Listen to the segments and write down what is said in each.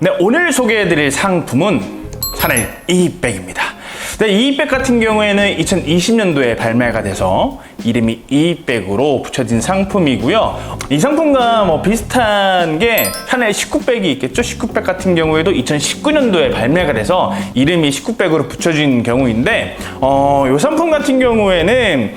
네, 오늘 소개해드릴 상품은 샤넬 이백입니다. 네, 이백 같은 경우에는 2020년도에 발매가 돼서 이름이 이백으로 붙여진 상품이고요. 이 상품과 비슷한 게 샤넬 19백이 있겠죠. 19백 같은 경우에도 2019년도에 발매가 돼서 이름이 19백으로 붙여진 경우인데 이 상품 같은 경우에는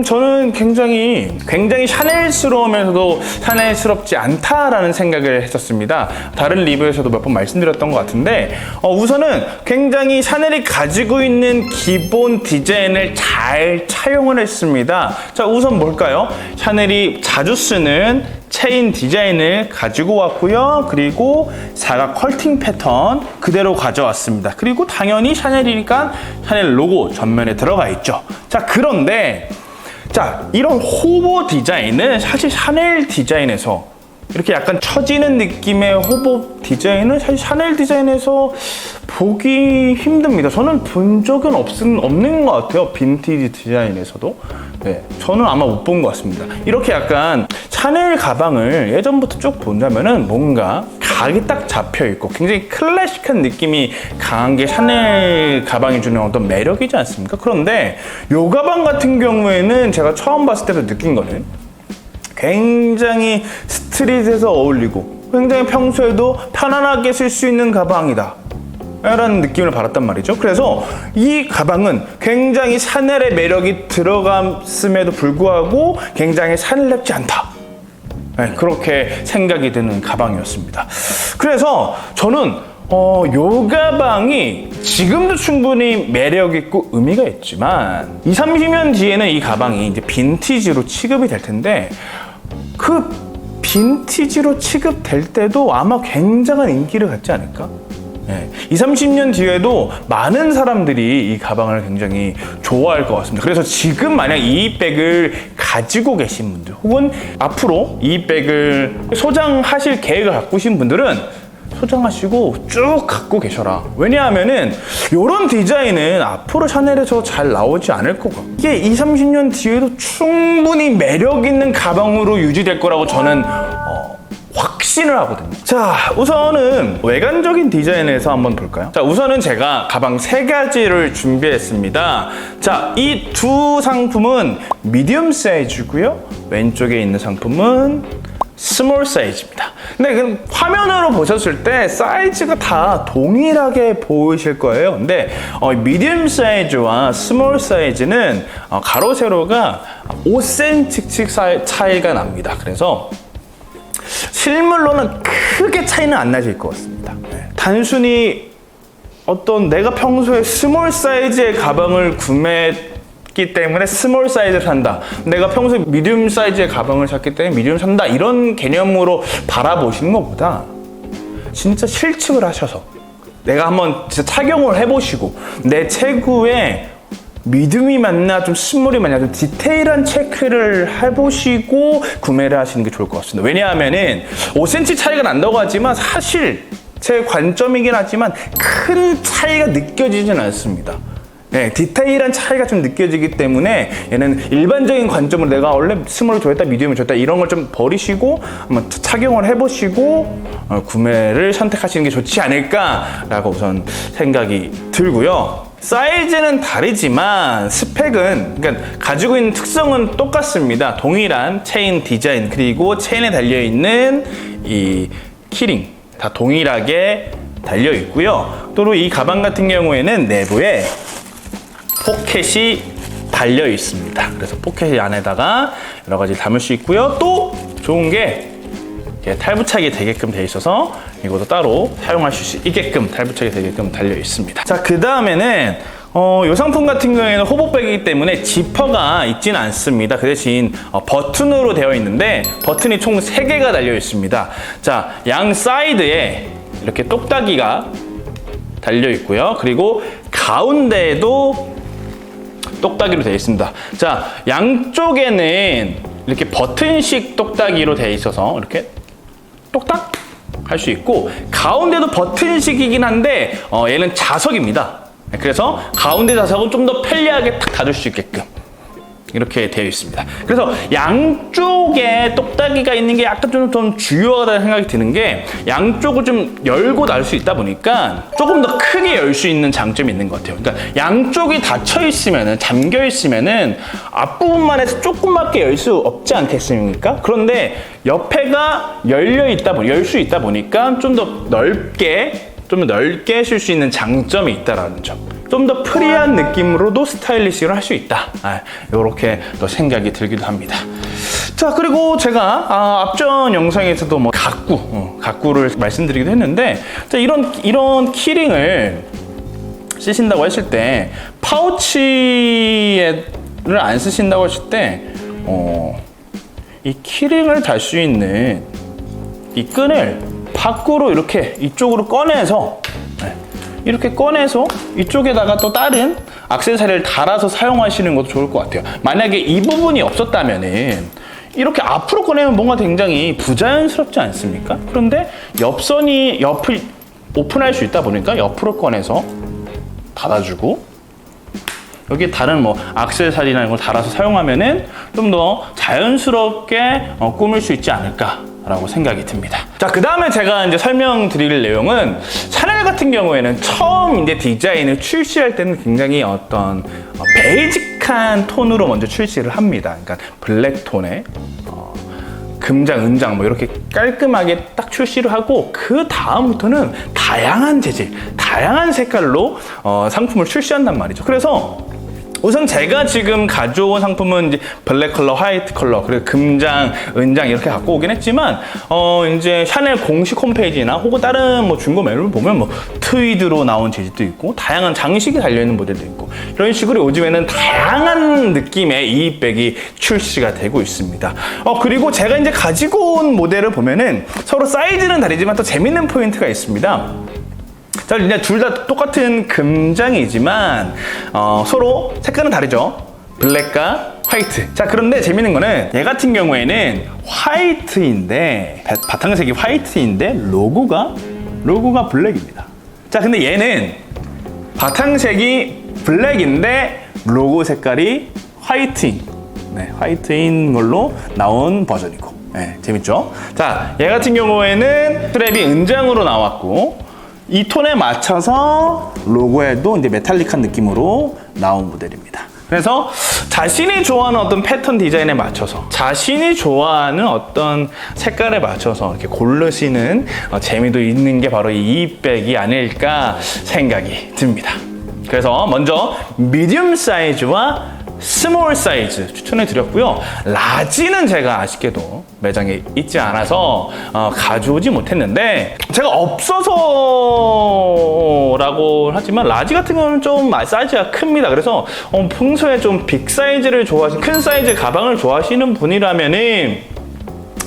저는 굉장히 샤넬스러우면서도 샤넬스럽지 않다라는 생각을 했었습니다. 다른 리뷰에서도 몇 번 말씀드렸던 것 같은데 우선은 굉장히 샤넬이 가지고 있는 기본 디자인을 잘 차용을 했습니다. 자, 우선 뭘까요? 샤넬이 자주 쓰는 체인 디자인을 가지고 왔고요. 그리고 사각 컬팅 패턴 그대로 가져왔습니다. 그리고 당연히 샤넬이니까 샤넬 로고 전면에 들어가 있죠. 자, 그런데 이런 호보 디자인은 사실 샤넬 디자인에서 이렇게 약간 처지는 느낌의 호보 디자인은 사실 샤넬 디자인에서 보기 힘듭니다. 저는 본 적은 없는 것 같아요. 빈티지 디자인에서도. 네, 저는 아마 못 본 것 같습니다. 이렇게 약간 샤넬 가방을 예전부터 쭉 본다면은 뭔가 각이 딱 잡혀 있고 굉장히 클래식한 느낌이 강한 게 샤넬 가방이 주는 어떤 매력이지 않습니까? 그런데 이 가방 같은 경우에는 제가 처음 봤을 때도 느낀 거는 굉장히 스트릿에서 어울리고 굉장히 평소에도 편안하게 쓸 수 있는 가방이다 라는 느낌을 받았단 말이죠. 그래서 이 가방은 굉장히 샤넬의 매력이 들어갔음에도 불구하고 굉장히 샤넬답지 않다, 그렇게 생각이 드는 가방이었습니다. 그래서 저는 요 가방이 지금도 충분히 매력있고 의미가 있지만 20, 30년 뒤에는 이 가방이 이제 빈티지로 취급이 될 텐데 그 빈티지로 취급될 때도 아마 굉장한 인기를 갖지 않을까? 20, 30년 뒤에도 많은 사람들이 이 가방을 굉장히 좋아할 것 같습니다. 그래서 지금 만약 이 백을 가지고 계신 분들 혹은 앞으로 이 백을 소장하실 계획을 갖고 계신 분들은 소장하시고 쭉 갖고 계셔라. 왜냐하면은 이런 디자인은 앞으로 샤넬에서 잘 나오지 않을 거고 이게 20, 30년 뒤에도 충분히 매력 있는 가방으로 유지될 거라고 저는 확신을 하거든요. 자, 우선은 외관적인 디자인에서 한번 볼까요? 자, 우선은 제가 가방 3가지를 준비했습니다. 자, 이 두 상품은 미디움 사이즈고요. 왼쪽에 있는 상품은 스몰 사이즈입니다. 근데 그 화면으로 보셨을 때 사이즈가 다 동일하게 보이실 거예요. 근데 미디움 사이즈와 스몰 사이즈는 가로 세로가 5cm씩 차이가 납니다. 그래서 실물로는 크게 차이는 안 나실 것 같습니다. 단순히 내가 평소에 스몰 사이즈의 가방을 구매했기 때문에 스몰 사이즈를 산다, 내가 평소에 미디움 사이즈의 가방을 샀기 때문에 미디움 산다, 이런 개념으로 바라보시는 것보다 진짜 실측을 하셔서 내가 한번 진짜 착용을 해보시고 내 체구에 미디움이 맞나 좀 스몰이 맞나 좀 디테일한 체크를 해보시고 구매를 하시는 게 좋을 것 같습니다. 왜냐하면은 5cm 차이가 난다고 하지만 사실 제 관점이긴 하지만 큰 차이가 느껴지진 않습니다. 네, 디테일한 차이가 좀 느껴지기 때문에 얘는 일반적인 관점으로 내가 원래 스몰을 좋아했다, 미디움을 좋아했다 이런 걸 좀 버리시고 한번 착용을 해보시고 구매를 선택하시는 게 좋지 않을까라고 우선 생각이 들고요. 사이즈는 다르지만 스펙은, 그러니까 가지고 있는 특성은 똑같습니다. 동일한 체인 디자인 그리고 체인에 달려있는 이 키링 다 동일하게 달려 있고요. 또 이 가방 같은 경우에는 내부에 포켓이 달려 있습니다. 그래서 포켓 안에다가 여러 가지 담을 수 있고요. 또 좋은 게 탈부착이 되게끔 되어 있어서 이것도 따로 사용하실 수 있게끔 탈부착이 되게끔 달려 있습니다. 자, 그 다음에는 이 상품 같은 경우에는 호보백이기 때문에 지퍼가 있지는 않습니다. 그 대신 버튼으로 되어 있는데 버튼이 총 3개가 달려 있습니다. 자, 양 사이드에 이렇게 똑딱이가 달려 있고요. 그리고 가운데에도 똑딱이로 되어 있습니다. 자, 양쪽에는 이렇게 버튼식 똑딱이로 되어 있어서 이렇게 똑딱 할 수 있고 가운데도 버튼식이긴 한데 얘는 자석입니다. 그래서 가운데 자석은 좀 더 편리하게 탁 닫을 수 있게끔 이렇게 되어 있습니다. 그래서 양쪽에 똑딱이가 있는 게 약간 좀 중요하다는 생각이 드는 게 양쪽을 좀 열고 달 수 있다 보니까 조금 더 크게 열 수 있는 장점이 있는 것 같아요. 그러니까 양쪽이 닫혀 있으면은, 잠겨 있으면은 앞부분만 해서 조그맣게 열 수 없지 않겠습니까? 그런데 옆에가 열 수 있다 보니까 좀 더 넓게 쓸 수 있는 장점이 있다라는 점. 좀 더 프리한 느낌으로도 스타일리시를 할 수 있다. 이렇게 또 생각이 들기도 합니다. 자, 그리고 제가 앞전 영상에서도 뭐 가꾸를 말씀드리기도 했는데, 자, 이런 키링을 쓰신다고 했을 때, 파우치를 안 쓰신다고 했을 때, 이 키링을 달 수 있는 이 끈을 밖으로 이렇게 이쪽으로 꺼내서 이쪽에다가 또 다른 액세서리를 달아서 사용하시는 것도 좋을 것 같아요. 만약에 이 부분이 없었다면은 이렇게 앞으로 꺼내면 뭔가 굉장히 부자연스럽지 않습니까? 그런데 옆을 오픈할 수 있다 보니까 옆으로 꺼내서 닫아주고, 여기에 다른 뭐 액세서리나 이런 걸 달아서 사용하면은 좀 더 자연스럽게 꾸밀 수 있지 않을까라고 생각이 듭니다. 자, 그 다음에 제가 이제 설명드릴 내용은, 샤넬 같은 경우에는 처음 이제 디자인을 출시할 때는 굉장히 어떤 베이직한 톤으로 먼저 출시를 합니다. 그러니까 블랙 톤에 금장, 은장 뭐 이렇게 깔끔하게 딱 출시를 하고, 그 다음부터는 다양한 재질, 다양한 색깔로 상품을 출시한단 말이죠. 그래서 우선 제가 지금 가져온 상품은 이제 블랙 컬러, 화이트 컬러, 그리고 금장, 은장 이렇게 갖고 오긴 했지만, 이제 샤넬 공식 홈페이지나 혹은 다른 뭐 중고 매물을 보면 뭐 트위드로 나온 재질도 있고, 다양한 장식이 달려있는 모델도 있고, 이런 식으로 요즘에는 다양한 느낌의 이백이 출시가 되고 있습니다. 그리고 제가 이제 가지고 온 모델을 보면은 서로 사이즈는 다르지만 또 재밌는 포인트가 있습니다. 자, 이제 둘 다 똑같은 금장이지만 서로 색깔은 다르죠. 블랙과 화이트. 자, 그런데 재밌는 거는 얘 같은 경우에는 화이트인데, 바탕색이 화이트인데 로고가 블랙입니다. 자, 근데 얘는 바탕색이 블랙인데 로고 색깔이 화이트인 걸로 나온 버전이고, 재밌죠? 자, 얘 같은 경우에는 스트랩이 은장으로 나왔고, 이 톤에 맞춰서 로고에도 이제 메탈릭한 느낌으로 나온 모델입니다. 그래서 자신이 좋아하는 어떤 패턴 디자인에 맞춰서, 자신이 좋아하는 어떤 색깔에 맞춰서 이렇게 고르시는 재미도 있는 게 바로 이 이백이 아닐까 생각이 듭니다. 그래서 먼저 미디움 사이즈와 스몰 사이즈 추천해 드렸고요. 라지는 제가 아쉽게도 매장에 있지 않아서 가져오지 못했는데, 제가 없어서라고 하지만 라지 같은 경우는 좀 사이즈가 큽니다. 그래서 평소에 좀 빅 사이즈를 좋아하시는, 큰 사이즈 가방을 좋아하시는 분이라면은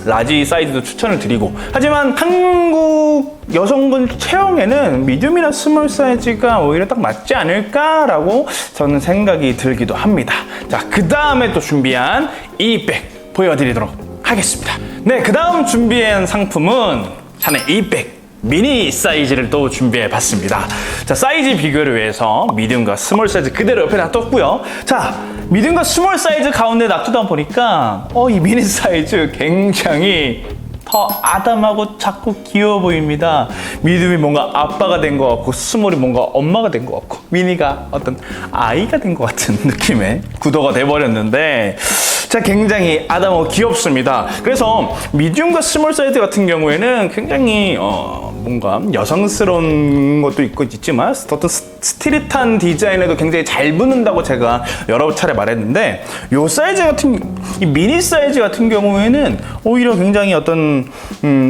라지 사이즈도 추천을 드리고, 하지만 한국 여성분 체형에는 미디움이나 스몰 사이즈가 오히려 딱 맞지 않을까라고 저는 생각이 들기도 합니다. 자, 그 다음에 또 준비한 이백 보여드리도록 하겠습니다. 네, 그 다음 준비한 상품은 샤넬 이백 미니 사이즈를 또 준비해 봤습니다. 자, 사이즈 비교를 위해서 미디움과 스몰 사이즈 그대로 옆에 놔뒀고요. 자, 미디움과 스몰 사이즈 가운데 놔두다 보니까 이 미니 사이즈 굉장히 더 아담하고 작고 귀여워 보입니다. 미디움이 뭔가 아빠가 된 것 같고, 스몰이 뭔가 엄마가 된 것 같고, 미니가 어떤 아이가 된 것 같은 느낌의 구도가 돼버렸는데, 자, 굉장히 아담하고 귀엽습니다. 그래서 미디움과 스몰 사이즈 같은 경우에는 굉장히 뭔가 여성스러운 것도 있지만 어떤 스트릿한 디자인에도 굉장히 잘 붙는다고 제가 여러 차례 말했는데, 이 사이즈 이 미니 사이즈 같은 경우에는 오히려 굉장히 어떤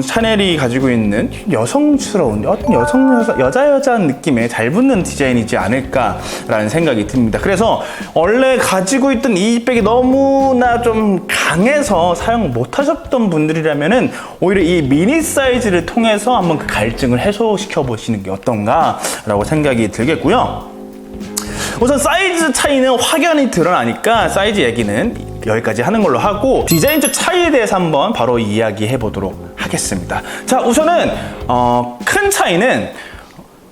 샤넬이 가지고 있는 여성스러운 어떤 여자 느낌의 잘 붙는 디자인이지 않을까라는 생각이 듭니다. 그래서 원래 가지고 있던 이 백이 너무나 좀 강해서 사용 못 하셨던 분들이라면은 오히려 이 미니 사이즈를 통해서 한번 그 갈증을 해소시켜 보시는 게 어떤가라고 생각이 들겠고요. 우선 사이즈 차이는 확연히 드러나니까 사이즈 얘기는 여기까지 하는 걸로 하고, 디자인적 차이에 대해서 한번 바로 이야기해 보도록 하겠습니다. 자, 우선은 큰 차이는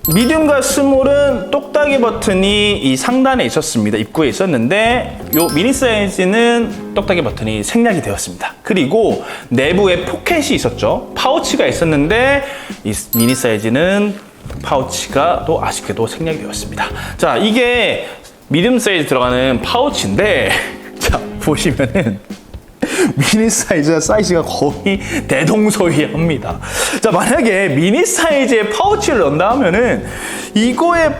미디움과 스몰은 똑딱이 버튼이 이 상단에 있었습니다. 입구에 있었는데 요 미니 사이즈는 똑딱이 버튼이 생략이 되었습니다. 그리고 내부에 포켓이 있었죠. 파우치가 있었는데 이 미니 사이즈는 파우치가 또 아쉽게도 생략이 되었습니다. 자, 이게 미디움 사이즈 들어가는 파우치인데 자, 보시면은 미니 사이즈가 거의 대동소이합니다. 자, 만약에 미니 사이즈의 파우치를 넣는다 하면은 이거의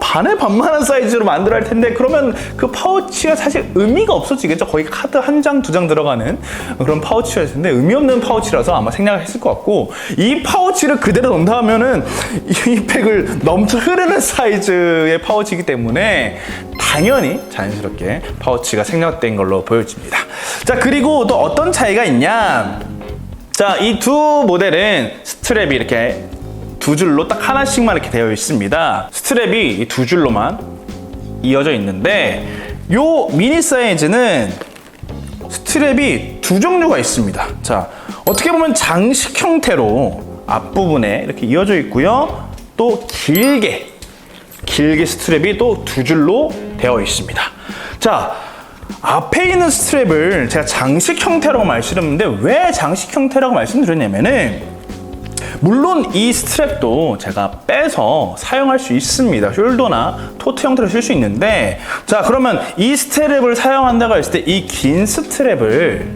반의 반만한 사이즈로 만들어야 할 텐데 그러면 그 파우치가 사실 의미가 없어지겠죠. 거의 카드 한 장, 두 장 들어가는 그런 파우치였을 텐데 의미 없는 파우치라서 아마 생략을 했을 것 같고 이 파우치를 그대로 넣는다 하면은 이 팩을 넘쳐 흐르는 사이즈의 파우치이기 때문에 당연히 자연스럽게 파우치가 생략된 걸로 보여집니다. 자, 그리고 또 어떤 차이가 있냐? 자, 이 두 모델은 스트랩이 이렇게 두 줄로 딱 하나씩만 이렇게 되어 있습니다. 스트랩이 이 두 줄로만 이어져 있는데 요 미니 사이즈는 스트랩이 두 종류가 있습니다. 자, 어떻게 보면 장식 형태로 앞부분에 이렇게 이어져 있고요. 또 길게 스트랩이 또 두 줄로 되어 있습니다. 자, 앞에 있는 스트랩을 제가 장식 형태라고 말씀드렸는데 왜 장식 형태라고 말씀드렸냐면은 물론 이 스트랩도 제가 빼서 사용할 수 있습니다. 숄더나 토트 형태로 쓸 수 있는데 자, 그러면 이 스트랩을 사용한다고 했을 때 이 긴 스트랩을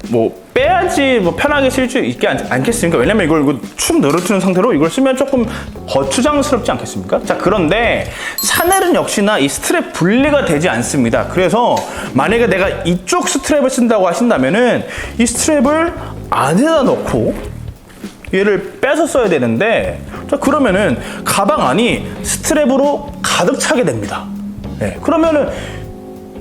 뭐 빼야지 뭐 편하게 쓸 수 있지 않겠습니까? 왜냐면 이걸 축 늘어뜨는 상태로 이걸 쓰면 조금 거추장스럽지 않겠습니까? 자, 그런데 샤넬은 역시나 이 스트랩 분리가 되지 않습니다. 그래서 만약에 내가 이쪽 스트랩을 쓴다고 하신다면은 이 스트랩을 안에다 넣고 얘를 빼서 써야 되는데 자, 그러면은 가방 안이 스트랩으로 가득 차게 됩니다. 네, 그러면은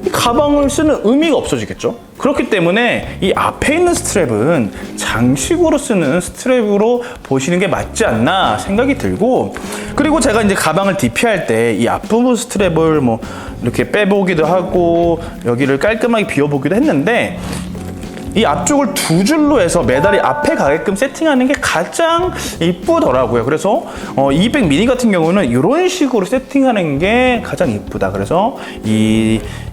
이 가방을 쓰는 의미가 없어지겠죠. 그렇기 때문에 이 앞에 있는 스트랩은 장식으로 쓰는 스트랩으로 보시는 게 맞지 않나 생각이 들고, 그리고 제가 이제 가방을 DP할 때 이 앞부분 스트랩을 뭐 이렇게 빼보기도 하고 여기를 깔끔하게 비워보기도 했는데 이 앞쪽을 두 줄로 해서 메달이 앞에 가게끔 세팅하는 게 가장 이쁘더라고요. 그래서 200 미니 같은 경우는 이런 식으로 세팅하는 게 가장 이쁘다. 그래서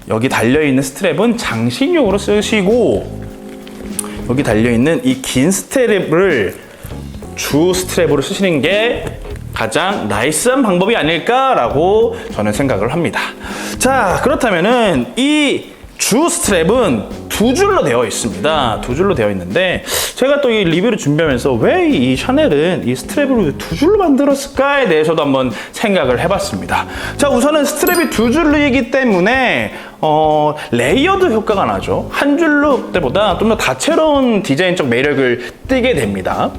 여기 달려있는 스트랩은 장식용으로 쓰시고 여기 달려있는 이 긴 스트랩을 주 스트랩으로 쓰시는 게 가장 나이스한 방법이 아닐까라고 저는 생각을 합니다. 자, 그렇다면은 이 주 스트랩은 두 줄로 되어 있습니다. 두 줄로 되어 있는데 제가 또 이 리뷰를 준비하면서 왜 이 샤넬은 이 스트랩을 두 줄로 만들었을까에 대해서도 한번 생각을 해봤습니다. 자, 우선은 스트랩이 두 줄로이기 때문에 레이어드 효과가 나죠. 한 줄로 때보다 좀 더 다채로운 디자인적 매력을 띠게 됩니다.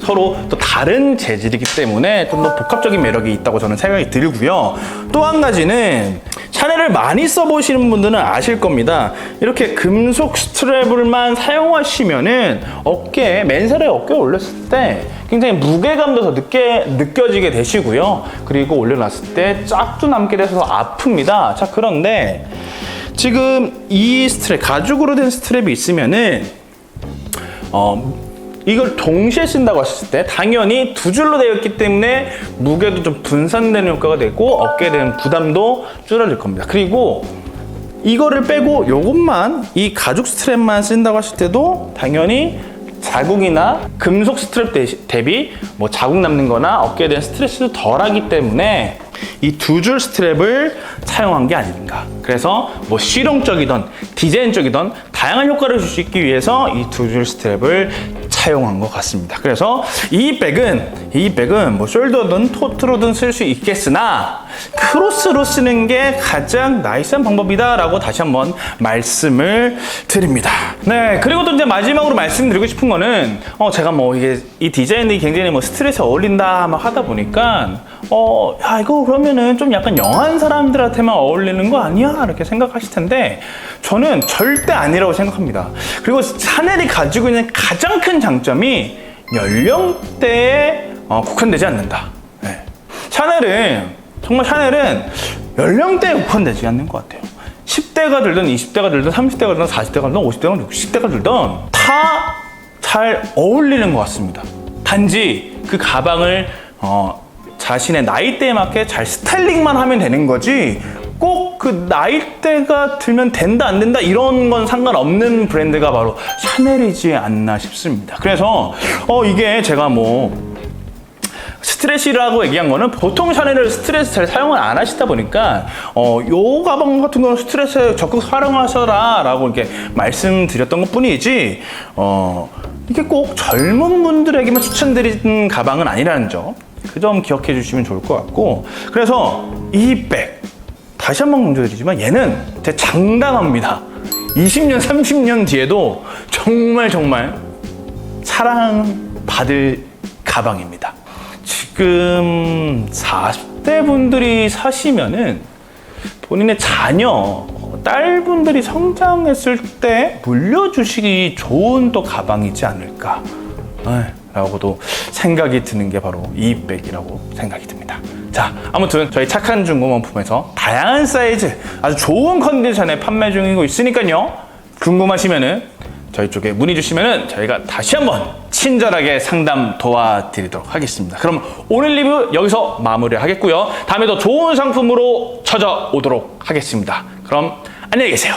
서로 또 다른 재질이기 때문에 좀 더 복합적인 매력이 있다고 저는 생각이 들고요. 또 한 가지는 샤넬을 많이 써보시는 분들은 아실 겁니다. 이렇게 금속 스트랩을만 사용하시면은 맨살에 어깨에 올렸을 때 굉장히 무게감도 더 느껴지게 되시고요. 그리고 올려놨을 때 짝도 남게 돼서 아픕니다. 자, 그런데 지금 이 스트랩, 가죽으로 된 스트랩이 있으면은 이걸 동시에 쓴다고 하셨을 때 당연히 두 줄로 되어 있기 때문에 무게도 좀 분산되는 효과가 되고 어깨에 대한 부담도 줄어들 겁니다. 그리고 이거를 빼고 요것만 이 가죽 스트랩만 쓴다고 하실 때도 당연히 자국이나 금속 스트랩 대비 뭐 자국 남는 거나 어깨에 대한 스트레스도 덜하기 때문에 이 두 줄 스트랩을 사용한 게 아닌가. 그래서 뭐 실용적이든 디자인적이든 다양한 효과를 줄 수 있기 위해서 이 두 줄 스트랩을 사용한 것 같습니다. 그래서 이 백은 뭐 숄더든 토트로든 쓸 수 있겠으나 크로스로 쓰는 게 가장 나이스한 방법이다 라고 다시 한번 말씀을 드립니다. 네, 그리고 또 이제 마지막으로 말씀드리고 싶은 거는 제가 뭐 이 디자인이 굉장히 뭐 스트레스에 어울린다 막 하다 보니까 야, 이거 그러면은 좀 약간 영한 사람들한테만 어울리는 거 아니야? 이렇게 생각하실 텐데 저는 절대 아니라고 생각합니다. 그리고 샤넬이 가지고 있는 가장 큰 장점이 연령대에 국한되지 않는다. 네. 샤넬은 연령대에 국한되지 않는 것 같아요. 10대가 들든 20대가 들든 30대가 들든 40대가 들든 50대가 들든 60대가 들든 다 잘 어울리는 것 같습니다. 단지 그 가방을 자신의 나이대에 맞게 잘 스타일링만 하면 되는 거지 꼭 그 나이대가 들면 된다 안 된다 이런 건 상관없는 브랜드가 바로 샤넬이지 않나 싶습니다. 그래서 이게 제가 스트레시라고 얘기한 거는 보통 샤넬을 스트레스 잘 사용을 안 하시다 보니까 요 가방 같은 거는 스트레스에 적극 활용하셔라 라고 이렇게 말씀드렸던 것 뿐이지 이게 꼭 젊은 분들에게만 추천드리는 가방은 아니라는 점 그 점 기억해 주시면 좋을 것 같고 그래서 이 백 다시 한번 강조드리지만 얘는 되게 장당합니다. 20년 30년 뒤에도 정말 사랑받을 가방입니다. 지금 40대 분들이 사시면은 본인의 자녀, 딸분들이 성장했을 때 물려주시기 좋은 또 가방이지 않을까 라고도 생각이 드는 게 바로 이 백이라고 생각이 듭니다. 자, 아무튼 저희 착한 중고명품에서 다양한 사이즈 아주 좋은 컨디션에 판매 중이고 있으니까요. 궁금하시면은 저희 쪽에 문의 주시면은 저희가 다시 한번 친절하게 상담 도와드리도록 하겠습니다. 그럼 오늘 리뷰 여기서 마무리하겠고요. 다음에 더 좋은 상품으로 찾아오도록 하겠습니다. 그럼 안녕히 계세요.